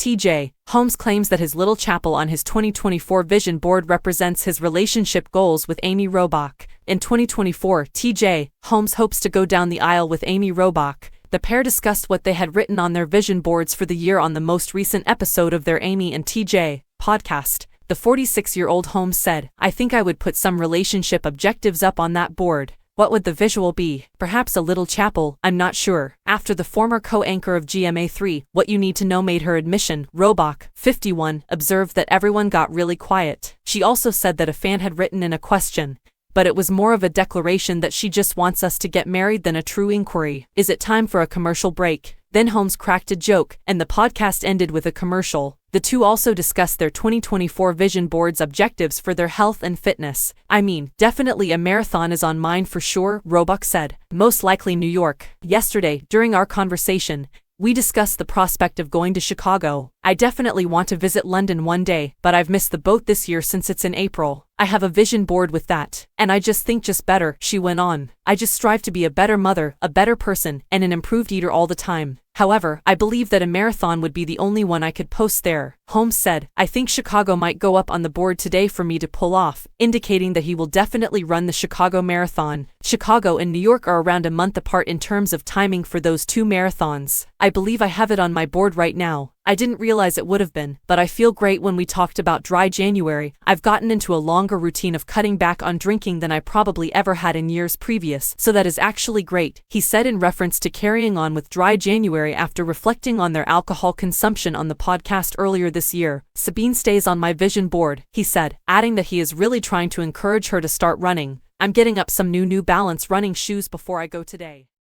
TJ Holmes claims that his little chapel on his 2024 vision board represents his relationship goals with Amy Robach. In 2024, TJ Holmes hopes to go down the aisle with Amy Robach. The pair discussed what they had written on their vision boards for the year on the most recent episode of their Amy and TJ podcast. The 46-year-old Holmes said, "I think I would put some relationship objectives up on that board. What would the visual be? Perhaps a little chapel, I'm not sure." After the former co-anchor of GMA3, What You Need to Know made her admission, Robach, 51, observed that everyone got really quiet. She also said that a fan had written in a question, but it was more of a declaration that she just wants us to get married than a true inquiry. Is it time for a commercial break? Then Holmes cracked a joke, and the podcast ended with a commercial. The two also discussed their 2024 vision board's objectives for their health and fitness. "I mean, definitely a marathon is on mine for sure," Robach said. "Most likely New York." Yesterday, during our conversation, we discussed the prospect of going to Chicago. "I definitely want to visit London one day, but I've missed the boat this year since it's in April. I have a vision board with that, and I just think just better," she went on. "I just strive to be a better mother, a better person, and an improved eater all the time. However, I believe that a marathon would be the only one I could post there." Holmes said, "I think Chicago might go up on the board today for me to pull off," indicating that he will definitely run the Chicago Marathon. Chicago and New York are around a month apart in terms of timing for those two marathons. "I believe I have it on my board right now. I didn't realize it would have been, but I feel great." When we talked about dry January, "I've gotten into a longer routine of cutting back on drinking than I probably ever had in years previous, so that is actually great," he said in reference to carrying on with dry January after reflecting on their alcohol consumption on the podcast earlier this year. "Sabine stays on my vision board," he said, adding that he is really trying to encourage her to start running. "I'm getting up some New Balance running shoes before I go today."